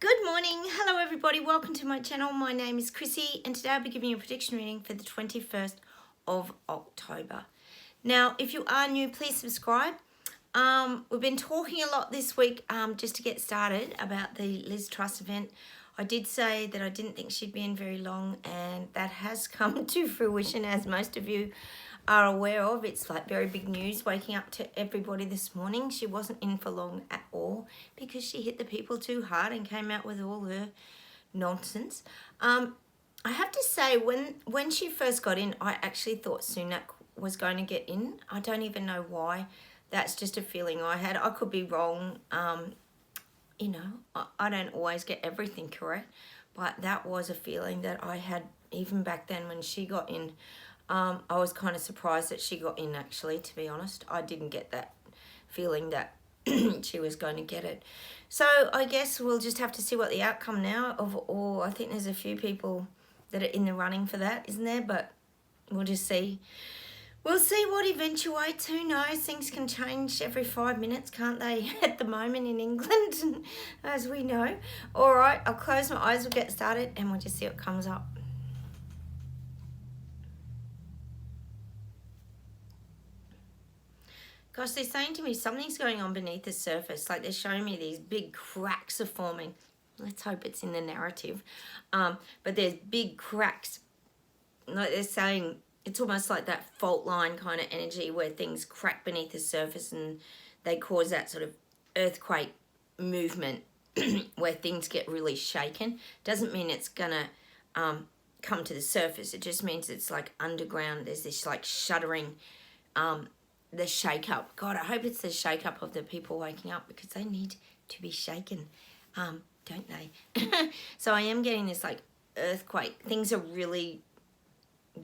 Good morning. Hello everybody. Welcome to my channel. My name is Chrissy and today I'll be giving you a prediction reading for the 21st of October. Now, if you are new, please subscribe. We've been talking a lot this week just to get started about the Liz Truss event. I did say that I didn't think she'd be in very long and that has come to fruition, as most of you are aware of. It's like very big news waking up to everybody this morning. She wasn't in for long at all because she hit the people too hard and came out with all her nonsense. I have to say, when she first got in, I actually thought Sunak was going to get in. I don't even know why. That's just a feeling I had. I could be wrong. You know, I don't always get everything correct, but that was a feeling that I had even back then when she got in. I was kind of surprised that she got in, actually, to be honest. I didn't get that feeling that she was going to get it. So I guess we'll just have to see what the outcome now of all. I think there's a few people that are in the running for that, isn't there? But we'll just see. We'll see what eventuates. Who knows? Things can change every 5 minutes, can't they, at the moment in England, as we know. All right, I'll close my eyes, we'll get started, and we'll just see what comes up. Gosh, they're saying to me something's going on beneath the surface. Like they're showing me these big cracks are forming. Let's hope it's in the narrative. But there's big cracks. Like they're saying, it's almost like that fault line kind of energy where things crack beneath the surface and they cause that sort of earthquake movement where things get really shaken. Doesn't mean it's going to come to the surface. It just means it's like underground. There's this like shuddering the shake up. God, I hope it's the shake up of the people waking up because they need to be shaken, don't they? So I am getting this like earthquake. Things are really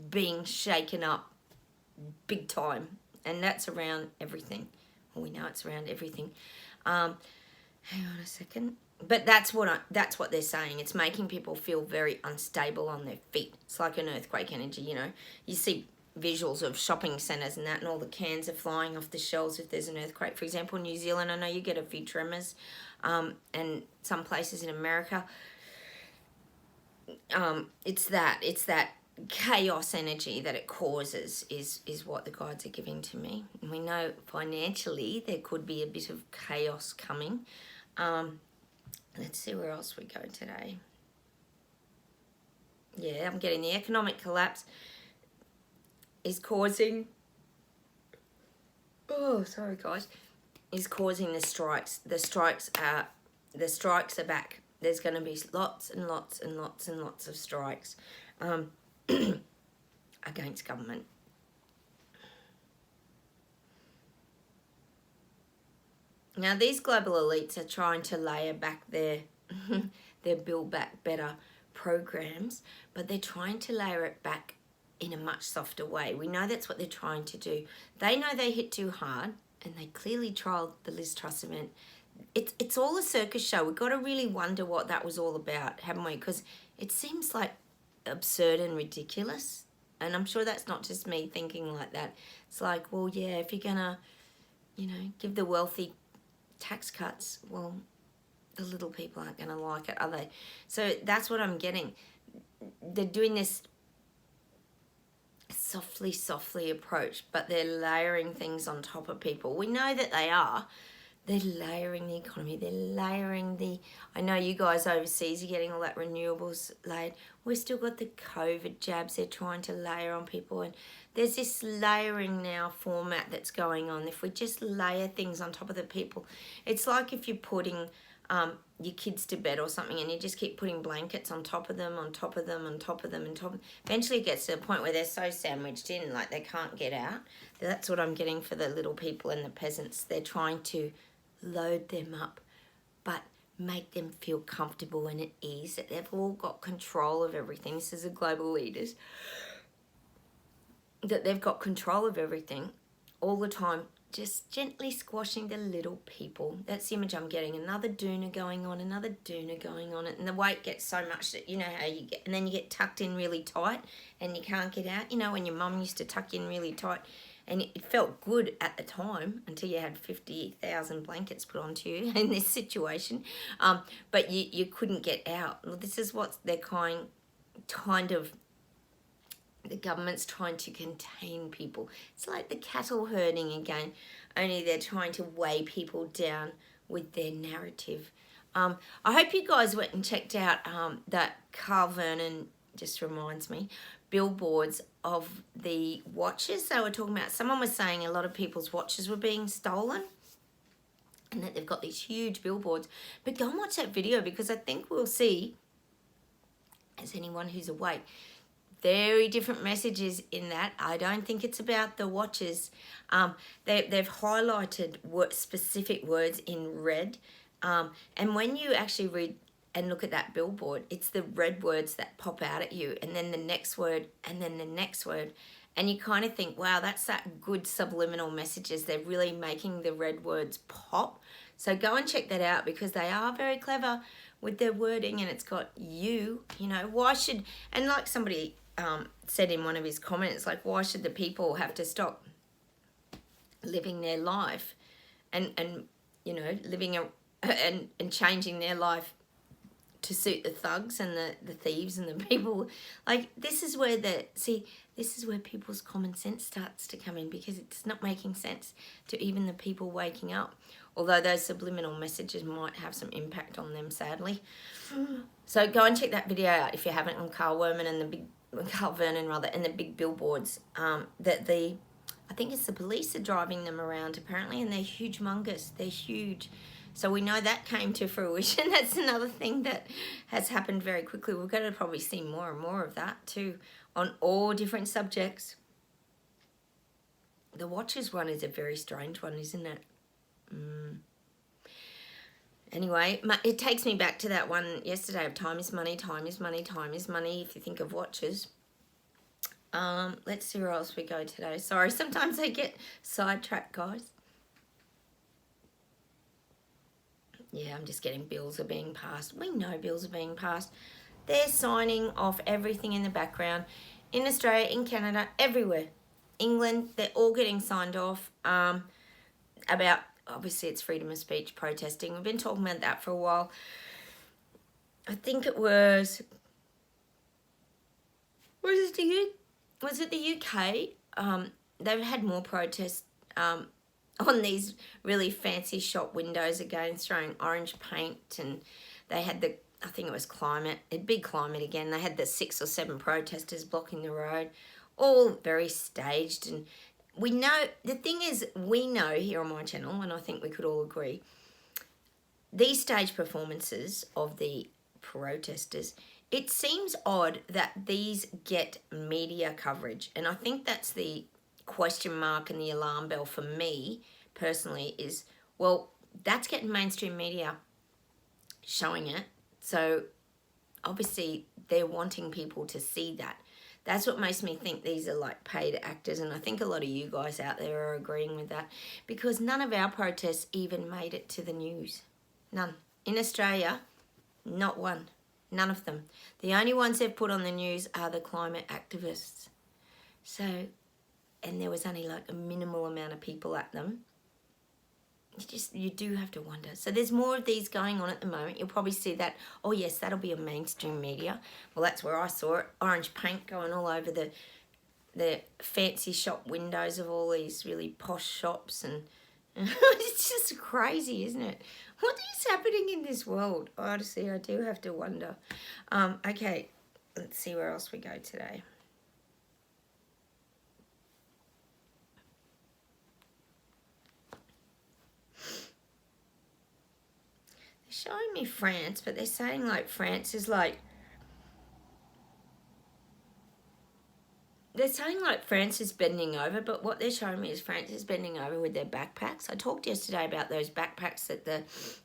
being shaken up big time, and that's around everything. Well, we know it's around everything. Hang on a second. But that's what they're saying. It's making people feel very unstable on their feet. It's like an earthquake energy, you know. You see visuals of shopping centres and that, and all the cans are flying off the shelves if there's an earthquake. For example, New Zealand, I know you get a few tremors, and some places in America. It's that chaos energy that it causes is what the guides are giving to me. And we know financially there could be a bit of chaos coming. Let's see where else we go today. Yeah, I'm getting the economic collapse is causing, sorry guys, is causing the strikes. The strikes are back. There's going to be lots and lots and lots and lots of strikes against government. Now these global elites are trying to layer back their Build Back Better programs, but they're trying to layer it back in a much softer way. We know that's what they're trying to do. They know they hit too hard, and they clearly trialled the Liz Truss event. It's all a circus show. We've got to really wonder what that was all about, haven't we? Because it seems like absurd and ridiculous. And I'm sure that's not just me thinking like that. It's like, well, yeah, if you're going to, you know, give the wealthy tax cuts, well, the little people aren't going to like it, are they? So that's what I'm getting. They're doing this softly approach, but they're layering things on top of people. We know that they are. They're layering the economy. They're layering the... I know you guys overseas are getting all that renewables laid. We've still got the COVID jabs they're trying to layer on people. And there's this layering now format that's going on. If we just layer things on top of the people, it's like if you're putting your kids to bed or something and you just keep putting blankets on top of them, on top of them, on top of them, and top of them. Eventually it gets to the point where they're so sandwiched in, like they can't get out. That's what I'm getting for the little people and the peasants. They're trying to load them up, but make them feel comfortable and at ease, that they've all got control of everything. This is the global leaders, that they've got control of everything all the time, just gently squashing the little people. That's the image I'm getting. Another doona going on, another doona going on. And the weight gets so much that, you know how you get, and then you get tucked in really tight and you can't get out. You know when your mum used to tuck you in really tight And it felt good at the time until you had 50,000 blankets put onto you in this situation. But you couldn't get out. Well, this is what they're kind of, the government's trying to contain people. It's like the cattle herding again, only they're trying to weigh people down with their narrative. I hope you guys went and checked out that Carl Vernon, just reminds me, billboards of the watches they were talking about. Someone was saying a lot of people's watches were being stolen and that they've got these huge billboards. But go and watch that video, because I think we'll see, as anyone who's awake, very different messages in that. I don't think it's about the watches. They've highlighted specific words in red. And when you actually read and look at that billboard, it's the red words that pop out at you, and then the next word, and then the next word. And you kind of think, wow, that's that good subliminal messages. They're really making the red words pop. So go and check that out, because they are very clever with their wording, and it's got you know, why should, and like somebody said in one of his comments, like, why should the people have to stop living their life and you know, living and changing their life to suit the thugs and the thieves and the people? Like, this is where this is where people's common sense starts to come in, because it's not making sense to even the people waking up, although those subliminal messages might have some impact on them, sadly. So go and check that video out if you haven't, on Carl Vernon and the big billboards that I think it's the police are driving them around apparently, and they're humongous. They're huge. So we know that came to fruition. That's another thing that has happened very quickly. We're going to probably see more and more of that too, on all different subjects. The watches one is a very strange one, isn't it? Anyway, it takes me back to that one yesterday of time is money, time is money, time is money, if you think of watches. Let's see where else we go today. Sorry, sometimes I get sidetracked, guys. Yeah, I'm just getting bills are being passed. We know bills are being passed. They're signing off everything in the background. In Australia, in Canada, everywhere. England, they're all getting signed off about, obviously it's freedom of speech, protesting. We've been talking about that for a while. I think it was it the UK? They've had more protests on these really fancy shop windows again, throwing orange paint, and they had I think it was big climate again. They had the 6 or 7 protesters blocking the road, all very staged. And we know, the thing is, we know here on my channel, and I think we could all agree, these stage performances of the protesters, it seems odd that these get media coverage. And I think that's the question mark and the alarm bell for me personally is, well, that's getting mainstream media showing it. So obviously they're wanting people to see that. That's what makes me think these are like paid actors, and I think a lot of you guys out there are agreeing with that, because none of our protests even made it to the news. None. In Australia, not one. None of them. The only ones they've put on the news are the climate activists. So, and there was only like a minimal amount of people at them. You do have to wonder. So there's more of these going on at the moment. You'll probably see that, oh yes, that'll be on mainstream media. Well, that's where I saw it. Orange paint going all over the fancy shop windows of all these really posh shops. And it's just crazy, isn't it? What is happening in this world? Honestly, I do have to wonder. Okay, let's see where else we go today. Showing me France, but they're saying like France is like, they're saying like France is bending over, but what they're showing me is France is bending over with their backpacks. I talked yesterday about those backpacks that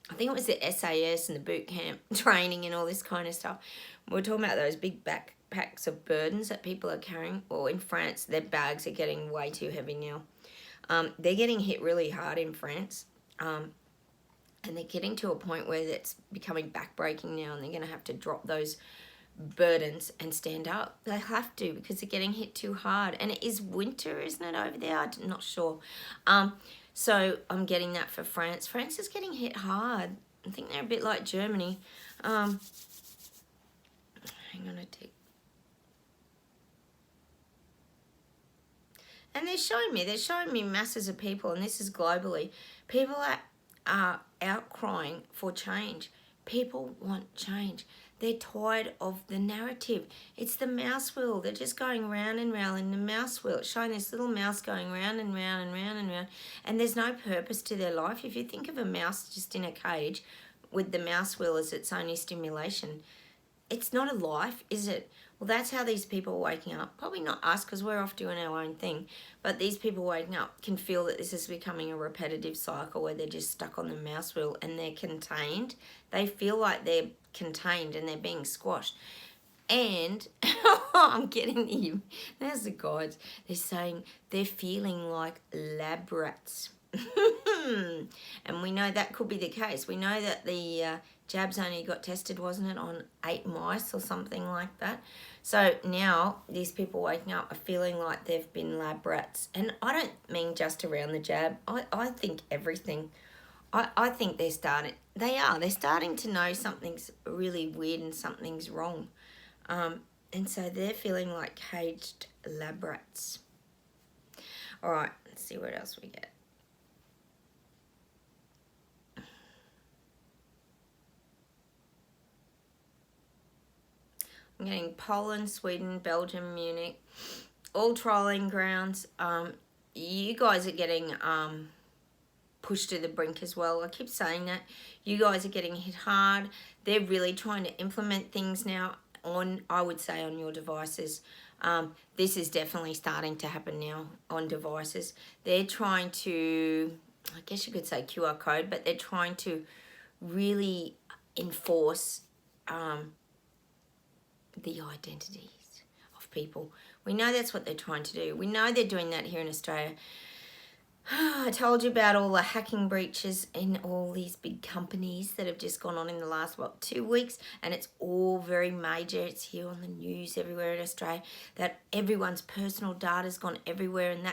I think it was the SAS and the boot camp training and all this kind of stuff. We're talking about those big backpacks of burdens that people are carrying. Well, in France, their bags are getting way too heavy now. They're getting hit really hard in France. And they're getting to a point where it's becoming backbreaking now, and they're going to have to drop those burdens and stand up. They have to, because they're getting hit too hard. And it is winter, isn't it, over there? I'm not sure. So I'm getting that for France. France is getting hit hard. I think they're a bit like Germany. Hang on a tick. And they're showing me masses of people, and this is globally. People are outcrying for change. People want change. They're tired of the narrative. It's the mouse wheel. They're just going round and round in the mouse wheel. It's showing this little mouse going round and round and round and round. And there's no purpose to their life. If you think of a mouse just in a cage with the mouse wheel as its only stimulation, it's not a life, is it? Well, that's how these people are waking up. Probably not us, because we're off doing our own thing. But these people waking up can feel that this is becoming a repetitive cycle where they're just stuck on the mouse wheel and they're contained. They feel like they're contained and they're being squashed. And I'm getting there's the guides. They're saying they're feeling like lab rats. And we know that could be the case. We know that the jabs only got tested, wasn't it, on 8 mice or something like that. So now these people waking up are feeling like they've been lab rats. And I don't mean just around the jab. I think everything. I think they're starting to know something's really weird and something's wrong. And so they're feeling like caged lab rats. All right, let's see what else we get. I'm getting Poland, Sweden, Belgium, Munich, all trolling grounds. You guys are getting pushed to the brink as well. I keep saying that. You guys are getting hit hard. They're really trying to implement things now on, I would say, on your devices. This is definitely starting to happen now on devices. They're trying to, I guess you could say QR code, but they're trying to really enforce the identities of people. We know that's what they're trying to do. We know they're doing that here in Australia. I told you about all the hacking breaches in all these big companies that have just gone on in the last, 2 weeks, and it's all very major. It's here on the news everywhere in Australia that everyone's personal data's gone everywhere, and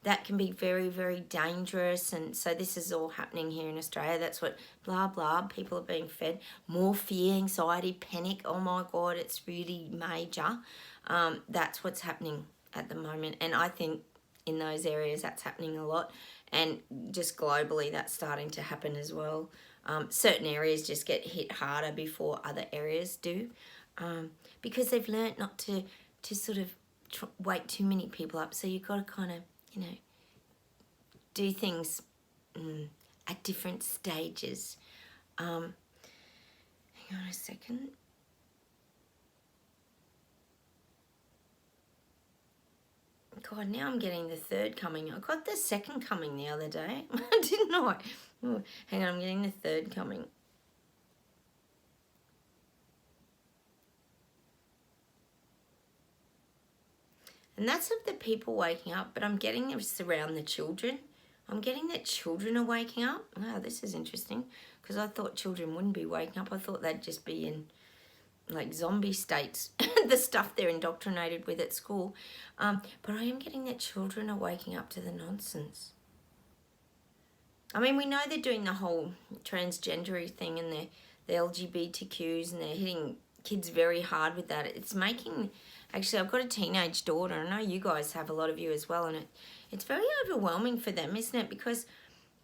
that can be very, very dangerous. And so this is all happening here in Australia. That's what blah, blah, people are being fed. More fear, anxiety, panic. Oh my God, it's really major. That's what's happening at the moment, and I think in those areas that's happening a lot, and just globally that's starting to happen as well. Certain areas just get hit harder before other areas do, because they've learnt not to sort of wake too many people up. So you've got to kind of, do things at different stages. Hang on a second. God, now I'm getting the third coming. I got the second coming the other day. Didn't I? Oh, hang on, I'm getting the third coming. And that's of the people waking up, but I'm getting this around the children. I'm getting that children are waking up. Wow, this is interesting, because I thought children wouldn't be waking up. I thought they'd just be in like zombie states, the stuff they're indoctrinated with at school. But I am getting that children are waking up to the nonsense. I mean, we know they're doing the whole transgendery thing and the LGBTQs, and they're hitting kids very hard with that. It's making, actually, I've got a teenage daughter, and I know you guys have, a lot of you as well, and it's very overwhelming for them, isn't it? Because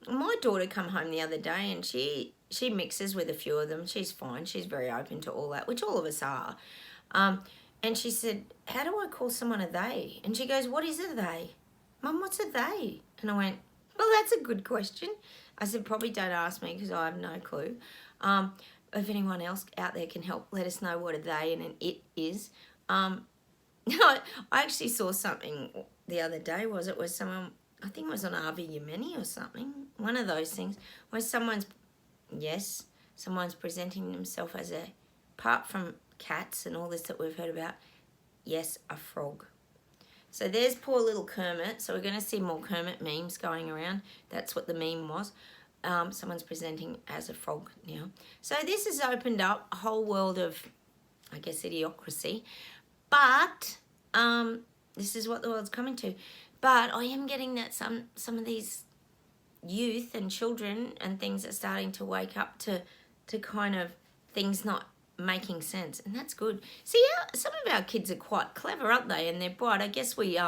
my daughter come home the other day, and she mixes with a few of them. She's fine. She's very open to all that, which all of us are. And she said, how do I call someone a they? And she goes, what is a they? Mum, what's a they? And I went, well, that's a good question. I said, probably don't ask me, because I have no clue. If anyone else out there can help, let us know what a they and an it is. I actually saw something the other day. It was someone, I think it was on RV Yemeni or something, one of those things, where someone's presenting themselves as a, apart from cats and all this that we've heard about, yes, a frog. So there's poor little Kermit. So we're going to see more Kermit memes going around. That's what the meme was. Someone's presenting as a frog now. So this has opened up a whole world of I guess, idiocracy. But this is what the world's coming to. But I am getting that some of these youth and children and things are starting to wake up to kind of things not making sense, and that's good. See, some of our kids are quite clever, aren't they? And they're bright. I guess we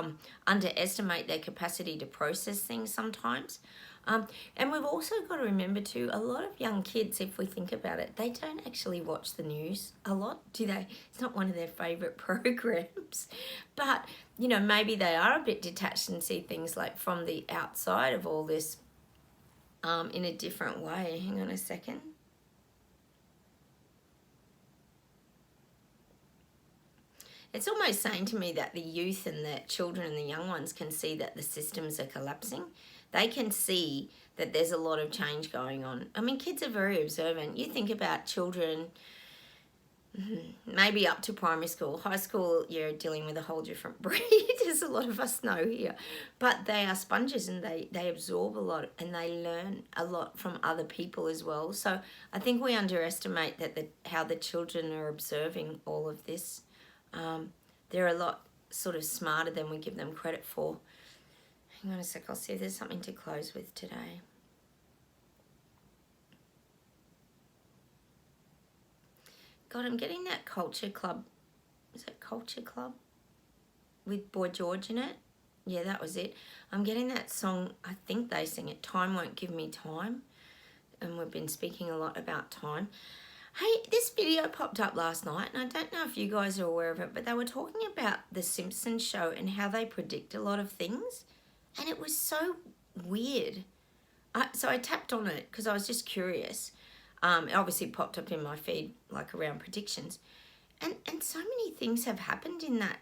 underestimate their capacity to process things sometimes. And we've also got to remember too, a lot of young kids, if we think about it, they don't actually watch the news a lot, do they? It's not one of their favourite programs. But, you know, maybe they are a bit detached and see things like from the outside of all this in a different way. Hang on a second. It's almost saying to me that the youth and the children and the young ones can see that the systems are collapsing. They can see that there's a lot of change going on. I mean, kids are very observant. You think about children, maybe up to primary school. High school, you're dealing with a whole different breed, as a lot of us know here. But they are sponges, and they absorb a lot, and they learn a lot from other people as well. So I think we underestimate that how the children are observing all of this. They're a lot sort of smarter than we give them credit for. Hang on a sec, I'll see if there's something to close with today. God, I'm getting that Culture Club. Is it Culture Club? With Boy George in it? Yeah, that was it. I'm getting that song, I think they sing it, Time Won't Give Me Time. And we've been speaking a lot about time. Hey, this video popped up last night, and I don't know if you guys are aware of it, but they were talking about The Simpsons show and how they predict a lot of things. And it was so weird. So I tapped on it because I was just curious. It obviously popped up in my feed, like around predictions. And so many things have happened in that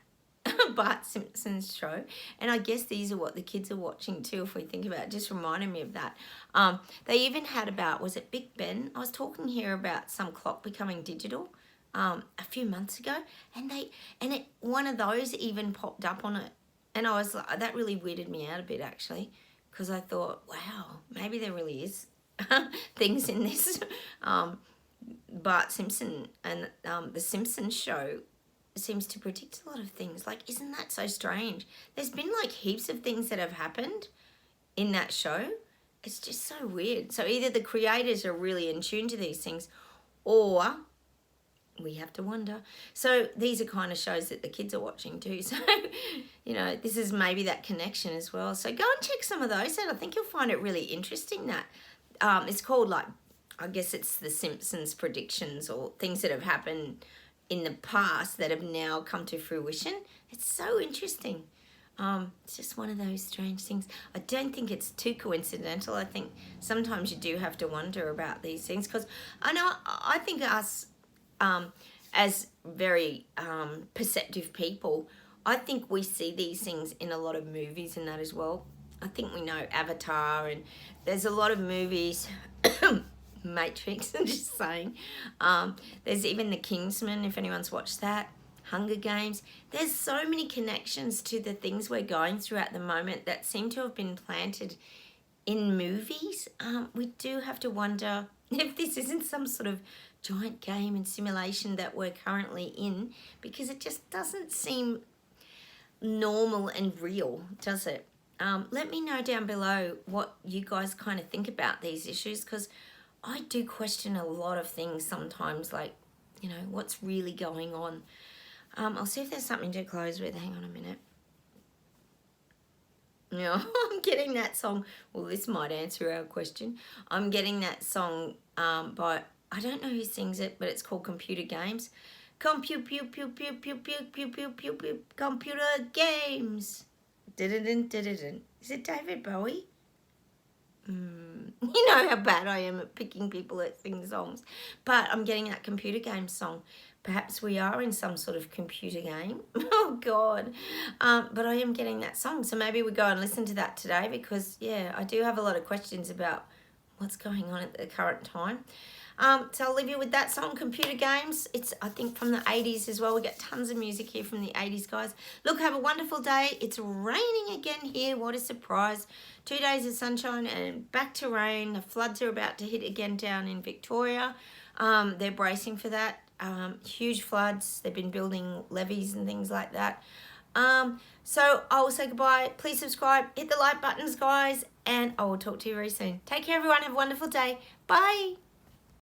Bart Simpson's show. And I guess these are what the kids are watching too, if we think about it. Just reminded me of that. They even had about, was it Big Ben? I was talking here about some clock becoming digital a few months ago. And one of those even popped up on it. And I was like, that really weirded me out a bit, actually, because I thought, wow, maybe there really is things in this Bart Simpson and the Simpsons show seems to predict a lot of things. Like, isn't that so strange? There's been like heaps of things that have happened in that show. It's just so weird. So either the creators are really in tune to these things, or we have to wonder. So these are kind of shows that the kids are watching too. So, you know, this is maybe that connection as well. So go and check some of those out. I think you'll find it really interesting that it's called, like, I guess it's the Simpsons predictions, or things that have happened in the past that have now come to fruition. It's so interesting. It's just one of those strange things. I don't think it's too coincidental. I think sometimes you do have to wonder about these things, because I think us, as very perceptive people, I think we see these things in a lot of movies and that as well. I think we know Avatar, and there's a lot of movies, Matrix, I'm just saying. There's even The Kingsman, if anyone's watched that, Hunger Games. There's so many connections to the things we're going through at the moment that seem to have been planted in movies. We do have to wonder if this isn't some sort of giant game and simulation that we're currently in, because it just doesn't seem normal and real, does it? Let me know down below what you guys kind of think about these issues, because I do question a lot of things sometimes, like, you know, what's really going on. I'll see if there's something to close with. Hang on a minute. Yeah, I'm getting that song. Well, this might answer our question. I'm getting that song by, I don't know who sings it, but it's called Computer Games. Computer Games. Is it David Bowie? You know how bad I am at picking people that sing songs. But I'm getting that Computer Games song. Perhaps we are in some sort of computer game. Oh, God. But I am getting that song. So maybe we go and listen to that today, because, yeah, I do have a lot of questions about what's going on at the current time. So I'll leave you with that song, Computer Games. It's, I think, from the 80s as well. We got tons of music here from the 80s, guys. Look, have a wonderful day. It's raining again here. What a surprise. 2 days of sunshine and back to rain. The floods are about to hit again down in Victoria. They're bracing for that. Huge floods. They've been building levees and things like that. So I will say goodbye. Please subscribe. Hit the like buttons, guys. And I will talk to you very soon. Take care, everyone. Have a wonderful day. Bye.